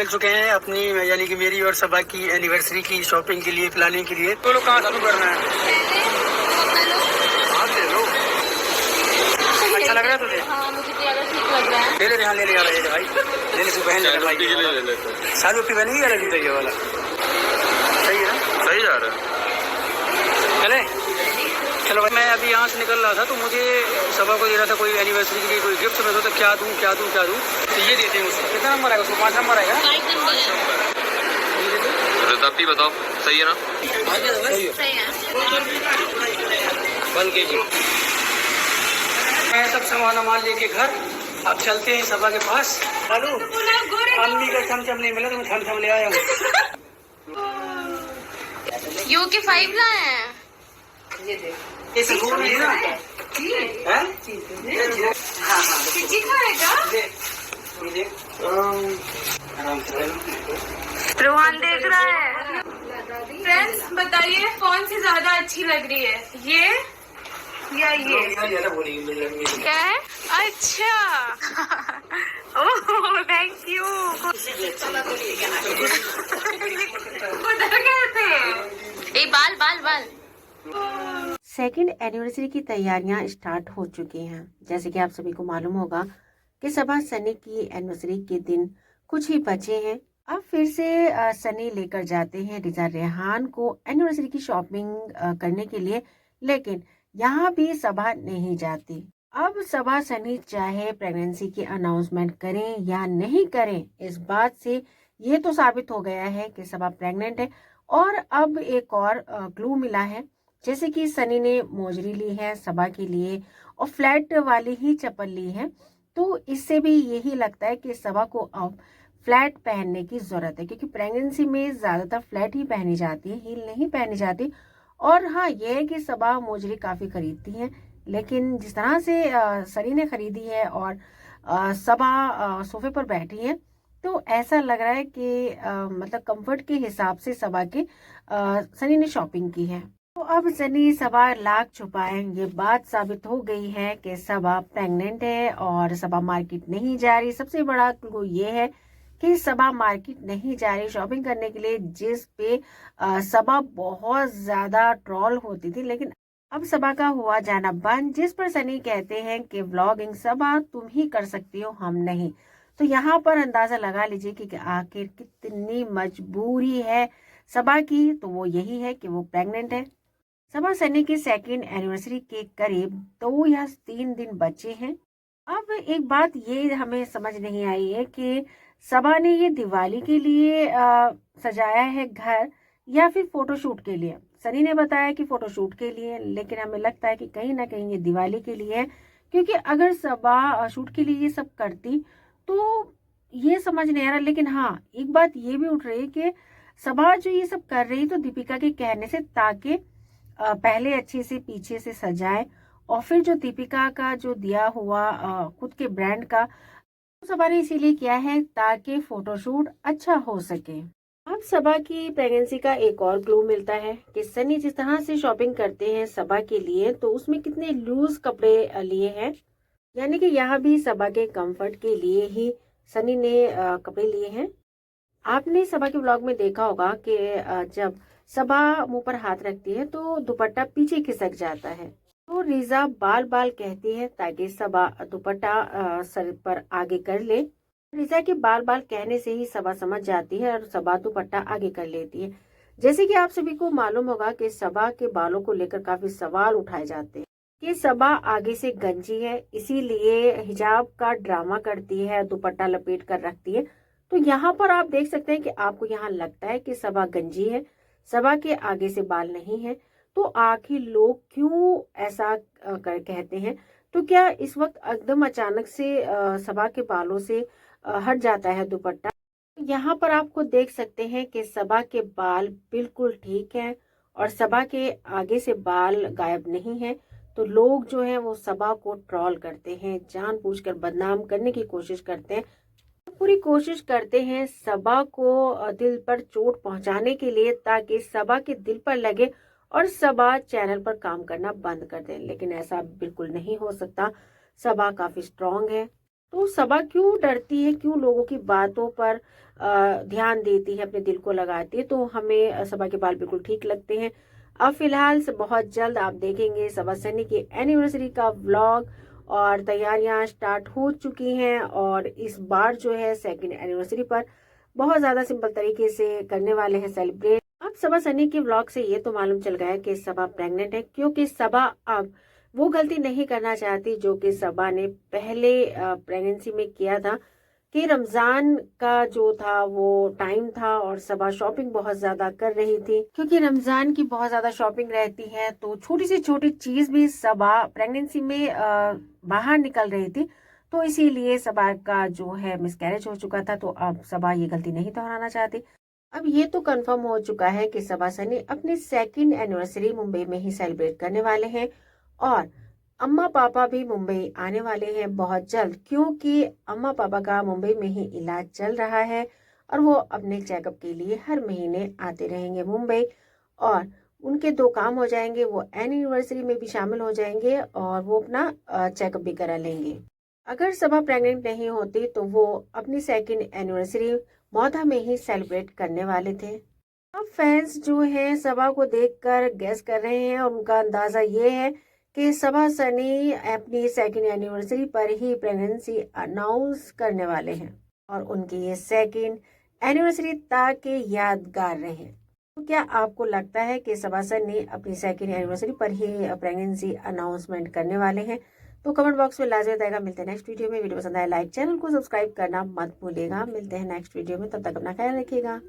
निकल चुके हैं अपनी यानी कि मेरी और सबा की एनिवर्सरी की शॉपिंग के लिए, प्लानिंग के लिए। तो लोग कहाँ चालू करना है? ले लो। अच्छा लग रहा है तुझे? हाँ, मुझे तो यार ठीक लग रहा है। ले ले, यहाँ ले ले यार, ये भाई ले ले, तू पहन ले भाई। सालू की बहन ही जूता ये वाला सही है ना? सही जा रहा है। चले चलो भाई। मैं अभी यहाँ से निकल रहा था तो मुझे सबा को दे रहा था कोई एनिवर्सरी के लिए कोई गिफ्ट। मैं सोचा क्या दूँ क्या दूँ क्या दूँ, तो ये देते हैं उसको। कितना नंबर आएगा उसको? 5 नंबर आएगा। आप ही बताओ, सही है ना? सही है। बन के जी मैं सब सामान वामान लेके घर अब चलते हैं सबा के पास। हेलो, अम्मी का चमचम नहीं मिला तो मैं चमचम ले आया हूँ। UK 5 लाए हैं। ये संगूर नहीं है ना? हैं? चिची खाएगा? रोहन देख रहा है। फ्रेंड्स बताइए कौन सी ज्यादा अच्छी लग रही है, ये या ये? क्या है? अच्छा ओह थैंक यू। उधर गए थे। ए बाल बाल बाल। सेकेंड एनिवर्सरी की तैयारियां स्टार्ट हो चुकी हैं। जैसे कि आप सभी को मालूम होगा कि सबा सनी की एनिवर्सरी के दिन कुछ ही बचे हैं। अब फिर से सनी लेकर जाते हैं रिजा रेहान को एनिवर्सरी की शॉपिंग करने के लिए, लेकिन यहाँ भी सबा नहीं जाती। अब सबा सनी चाहे प्रेगनेंसी की अनाउंसमेंट करें या नहीं करें, इस बात से ये तो साबित हो गया है कि सबा प्रेग्नेंट है। और अब एक और क्लू मिला है, जैसे कि सनी ने मोजरी ली है सबा के लिए और फ्लैट वाली ही चप्पल ली है, तो इससे भी यही लगता है कि सबा को अब फ्लैट पहनने की जरूरत है, क्योंकि प्रेगनेंसी में ज्यादातर फ्लैट ही पहनी जाती है, हील नहीं पहनी जाती। और हाँ, ये है कि सबा मोजरी काफी खरीदती है, लेकिन जिस तरह से सनी ने खरीदी है और सबा सोफे पर बैठी है, तो ऐसा लग रहा है कि मतलब कंफर्ट के हिसाब से सबा के सनी ने शॉपिंग की है। तो अब सनी सबा लाख छुपाए, ये बात साबित हो गई है कि सबा प्रेग्नेंट है और सबा मार्केट नहीं जा रही। सबसे बड़ा क्लू ये है कि सबा मार्केट नहीं जा रही शॉपिंग करने के लिए, जिस पे सबा बहुत ज्यादा ट्रोल होती थी, लेकिन अब सबा का हुआ जाना बंद। जिस पर सनी कहते हैं कि व्लॉगिंग सबा तुम ही कर सकती हो, हम नहीं। तो यहाँ पर अंदाजा लगा लीजिए कि आखिर कितनी मजबूरी है सबा की, तो वो यही है कि वो प्रेग्नेंट है। सबा सनी की सेकेंड एनिवर्सरी के करीब 2 या 3 दिन बचे हैं। अब एक बात ये हमें समझ नहीं आई है कि सबा ने ये दिवाली के लिए सजाया है घर या फिर फोटोशूट के लिए। सनी ने बताया कि फोटोशूट के लिए, लेकिन हमें लगता है कि कहीं ना कहीं ये दिवाली के लिए है, क्योंकि अगर सबा शूट के लिए ये सब करती तो ये समझ नहीं आ रहा। लेकिन हाँ, एक बात ये भी उठ रही है कि सबा जो ये सब कर रही तो दीपिका के कहने से, ताकि पहले अच्छे से पीछे से सजाए और फिर जो दीपिका का जो दिया हुआ खुद के ब्रांड का, सबा ने इसीलिए किया है ताकि फोटोशूट अच्छा हो सके। अब सबा की प्रेगनेंसी का एक और क्लू मिलता है कि सनी जिस तरह से शॉपिंग करते हैं सबा के लिए, तो उसमें कितने लूज कपड़े लिए हैं, यानी कि यहाँ भी सबा के कंफर्ट के लिए ही सनी ने कपड़े लिए हैं। आपने सबा के व्लॉग में देखा होगा कि जब सबा मुंह पर हाथ रखती है तो दुपट्टा पीछे खिसक जाता है, तो रिजा बाल बाल कहती है ताकि सबा दुपट्टा सर पर आगे कर ले। रिजा के बाल बाल कहने से ही सबा समझ जाती है और सबा दुपट्टा आगे कर लेती है। जैसे कि आप सभी को मालूम होगा कि सबा के बालों को लेकर काफी सवाल उठाए जाते हैं कि सबा आगे से गंजी है, इसीलिए हिजाब का ड्रामा करती है, दुपट्टा लपेट कर रखती है। तो यहाँ पर आप देख सकते हैं कि आपको यहाँ लगता है कि सबा गंजी है, सबा के आगे से बाल नहीं है, तो आखिर लोग क्यों ऐसा कहते हैं? तो क्या इस वक्त एकदम अचानक से सबा के बालों से हट जाता है दुपट्टा? यहाँ पर आपको देख सकते हैं कि सबा के बाल बिल्कुल ठीक हैं और सबा के आगे से बाल गायब नहीं है। तो लोग जो है वो सबा को ट्रोल करते हैं, जानबूझकर बदनाम करने की कोशिश करते हैं, पूरी कोशिश करते हैं सबा को दिल पर चोट पहुंचाने के लिए, ताकि सबा के दिल पर लगे और सबा चैनल पर काम करना बंद कर दे। लेकिन ऐसा बिल्कुल नहीं हो सकता। सबा काफी स्ट्रांग है, तो सबा क्यों डरती है, क्यों लोगों की बातों पर ध्यान देती है, अपने दिल को लगाती है? तो हमें सबा के बाल बिल्कुल ठीक लगते हैं। अब फिलहाल से बहुत जल्द आप देखेंगे सबा सनी की एनिवर्सरी का व्लॉग, और तैयारियां स्टार्ट हो चुकी हैं। और इस बार जो है सेकंड एनिवर्सरी पर बहुत ज्यादा सिंपल तरीके से करने वाले हैं सेलिब्रेट। अब सबा सनी के व्लॉग से ये तो मालूम चल गया है कि सबा प्रेग्नेंट है, क्योंकि सबा अब वो गलती नहीं करना चाहती जो कि सबा ने पहले प्रेगनेंसी में किया था, कि रमजान का जो था वो टाइम था और सबा शॉपिंग बहुत ज्यादा कर रही थी। क्योंकि रमजान की बहुत ज्यादा शॉपिंग रहती है तो छोटी से छोटी चीज भी सबा प्रेगनेंसी में बाहर निकल रही थी, तो इसीलिए सबा का जो है मिसकैरेज हो चुका था। तो अब सबा ये गलती नहीं दोहराना चाहती। अब ये तो कंफर्म हो चुका है कि सबा सनी अपनी सेकंड एनिवर्सरी मुंबई में ही सेलिब्रेट करने वाले हैं, और अम्मा पापा भी मुंबई आने वाले हैं बहुत जल्द, क्योंकि अम्मा पापा का मुंबई में ही इलाज चल रहा है और वो अपने चेकअप के लिए हर महीने आते रहेंगे मुंबई। और उनके दो काम हो जाएंगे, वो एनिवर्सरी में भी शामिल हो जाएंगे और वो अपना चेकअप भी करा लेंगे। अगर सबा प्रेग्नेंट नहीं होती तो वो अपनी सेकंड एनिवर्सरी मौधा में ही सेलिब्रेट करने वाले थे। अब फैंस जो हैं सबा को देखकर गेस कर रहे हैं, और उनका अंदाजा ये है कि सबा सनी अपनी सेकंड एनिवर्सरी पर ही प्रेगनेंसी अनाउंस करने वाले हैं, और उनकी ये सेकंड एनिवर्सरी ताकि यादगार रहे। तो क्या आपको लगता है कि सबा सनी अपनी सेकंड एनिवर्सरी पर ही प्रेगनेंसी अनाउंसमेंट करने वाले हैं? तो कमेंट बॉक्स में लाजमी बताएगा। मिलते हैं नेक्स्ट वीडियो में। वीडियो पसंद आए लाइक, चैनल को सब्सक्राइब करना मत भूलिएगा। मिलते हैं नेक्स्ट वीडियो में, तब तक अपना ख्याल रखिएगा।